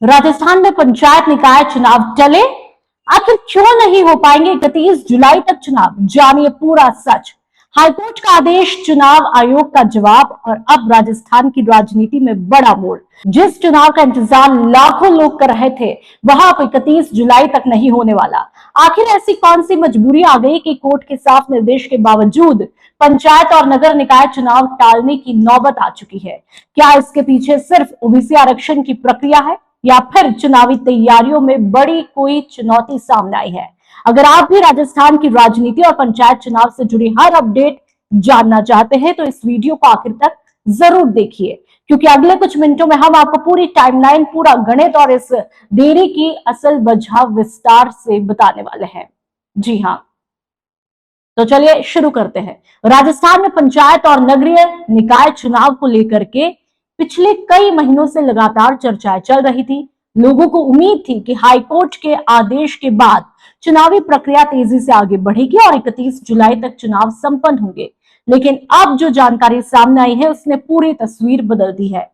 राजस्थान में पंचायत निकाय चुनाव टले, आखिर क्यों नहीं हो पाएंगे 31 जुलाई तक चुनाव, जानिए पूरा सच। हाईकोर्ट का आदेश, चुनाव आयोग का जवाब और अब राजस्थान की राजनीति में बड़ा मोड़। जिस चुनाव का इंतजार लाखों लोग कर रहे थे वह अब 31 जुलाई तक नहीं होने वाला। आखिर ऐसी कौन सी मजबूरी आ गई कि कोर्ट के साफ निर्देश के बावजूद पंचायत और नगर निकाय चुनाव टालने की नौबत आ चुकी है? क्या इसके पीछे सिर्फ ओबीसी आरक्षण की प्रक्रिया है या फिर चुनावी तैयारियों में बड़ी कोई चुनौती सामने आई है? अगर आप भी राजस्थान की राजनीति और पंचायत चुनाव से जुड़ी हर अपडेट जानना चाहते हैं तो इस वीडियो को आखिर तक जरूर देखिए, क्योंकि अगले कुछ मिनटों में हम आपको पूरी टाइमलाइन, पूरा गणित और इस देरी की असल वजह विस्तार से बताने वाले हैं। जी हाँ, तो चलिए शुरू करते हैं। राजस्थान में पंचायत और नगरीय निकाय चुनाव को लेकर के पिछले कई महीनों से लगातार चर्चाएं चल रही थी। लोगों को उम्मीद थी कि हाईकोर्ट के आदेश के बाद चुनावी प्रक्रिया तेजी से आगे बढ़ेगी और 31 जुलाई तक चुनाव संपन्न होंगे। लेकिन अब जो जानकारी सामने आई है उसने पूरी तस्वीर बदल दी है।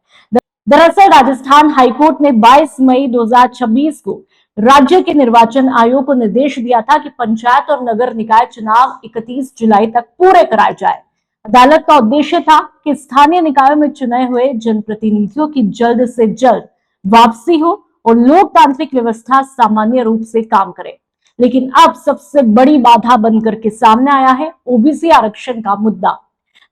दरअसल राजस्थान हाईकोर्ट ने 22 मई 2026 को राज्य के निर्वाचन आयोग को निर्देश दिया था कि पंचायत और नगर निकाय चुनाव 31 जुलाई तक पूरे कराए जाए। अदालत का उद्देश्य था कि स्थानीय निकायों में चुने हुए जनप्रतिनिधियों की जल्द से जल्द वापसी हो और लोकतांत्रिक व्यवस्था सामान्य रूप से काम करे। लेकिन अब सबसे बड़ी बाधा बनकर के सामने आया है ओबीसी आरक्षण का मुद्दा।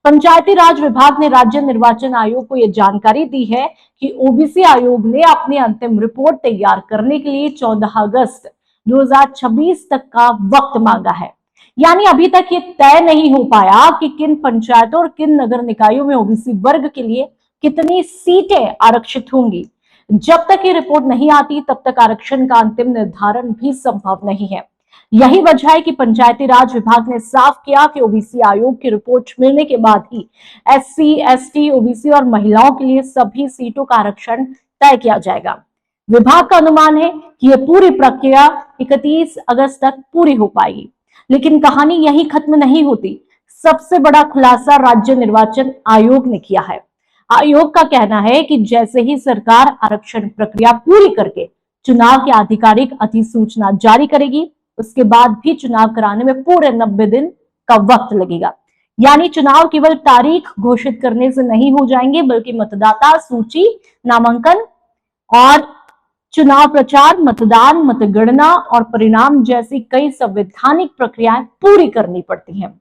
पंचायती राज विभाग ने राज्य निर्वाचन आयोग को यह जानकारी दी है कि ओबीसी आयोग ने अपनी अंतिम रिपोर्ट तैयार करने के लिए 14 अगस्त 2026 तक का वक्त मांगा है। यानी अभी तक ये तय नहीं हो पाया कि किन पंचायतों और किन नगर निकायों में ओबीसी वर्ग के लिए कितनी सीटें आरक्षित होंगी। जब तक ये रिपोर्ट नहीं आती तब तक आरक्षण का अंतिम निर्धारण भी संभव नहीं है। यही वजह है कि पंचायती राज विभाग ने साफ किया कि ओबीसी आयोग की रिपोर्ट मिलने के बाद ही एससी, एसटी, ओबीसी और महिलाओं के लिए सभी सीटों का आरक्षण तय किया जाएगा। विभाग का अनुमान है कि यह पूरी प्रक्रिया 31 अगस्त तक पूरी हो पाएगी। लेकिन कहानी यही खत्म नहीं होती। सबसे बड़ा खुलासा राज्य निर्वाचन आयोग ने किया है। आयोग का कहना है कि जैसे ही सरकार आरक्षण प्रक्रिया पूरी करके चुनाव की आधिकारिक अधिसूचना जारी करेगी, उसके बाद भी चुनाव कराने में पूरे 90 दिन का वक्त लगेगा। यानी चुनाव केवल तारीख घोषित करने से नहीं हो जाएंगे, बल्कि मतदाता सूची, नामांकन और चुनाव प्रचार, मतदान, मतगणना और परिणाम जैसी कई संवैधानिक प्रक्रियाएं पूरी करनी पड़ती हैं।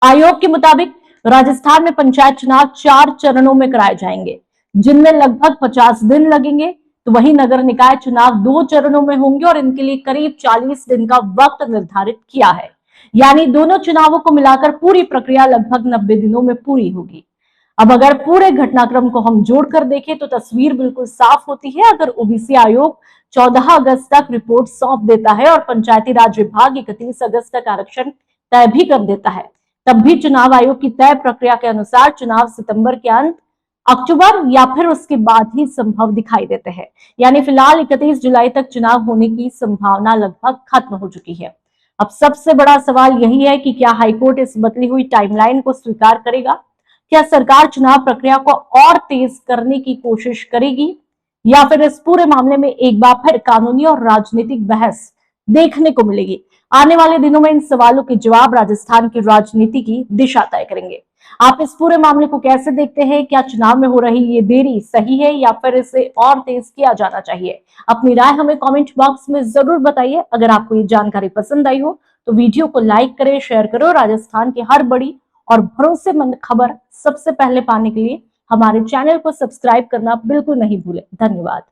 आयोग के मुताबिक राजस्थान में पंचायत चुनाव 4 चरणों में कराए जाएंगे, जिनमें लगभग 50 दिन लगेंगे। तो वही नगर निकाय चुनाव 2 चरणों में होंगे और इनके लिए करीब 40 दिन का वक्त निर्धारित किया है। यानी दोनों चुनावों को मिलाकर पूरी प्रक्रिया लगभग 90 दिनों में पूरी होगी। अब अगर पूरे घटनाक्रम को हम जोड़कर देखें तो तस्वीर बिल्कुल साफ होती है। अगर ओबीसी आयोग 14 अगस्त तक रिपोर्ट सौंप देता है और पंचायती राज विभाग 31 अगस्त तक आरक्षण तय भी कर देता है, तब भी चुनाव आयोग की तय प्रक्रिया के अनुसार चुनाव सितंबर के अंत, अक्टूबर या फिर उसके बाद ही संभव दिखाई देते हैं। यानी फिलहाल 31 जुलाई तक चुनाव होने की संभावना लगभग खत्म हो चुकी है। अब सबसे बड़ा सवाल यही है कि क्या हाईकोर्ट इस बदली हुई टाइमलाइन को स्वीकार करेगा? क्या सरकार चुनाव प्रक्रिया को और तेज करने की कोशिश करेगी या फिर इस पूरे मामले में एक बार फिर कानूनी और राजनीतिक बहस देखने को मिलेगी? आने वाले दिनों में इन सवालों के जवाब राजस्थान की राजनीति की दिशा तय करेंगे। आप इस पूरे मामले को कैसे देखते हैं? क्या चुनाव में हो रही ये देरी सही है या फिर इसे और तेज किया जाना चाहिए? अपनी राय हमें कमेंट बॉक्स में जरूर बताइए। अगर आपको ये जानकारी पसंद आई हो तो वीडियो को लाइक करें, शेयर करें और राजस्थान की हर बड़ी और भरोसेमंद खबर सबसे पहले पाने के लिए हमारे चैनल को सब्सक्राइब करना बिल्कुल नहीं भूलें। धन्यवाद।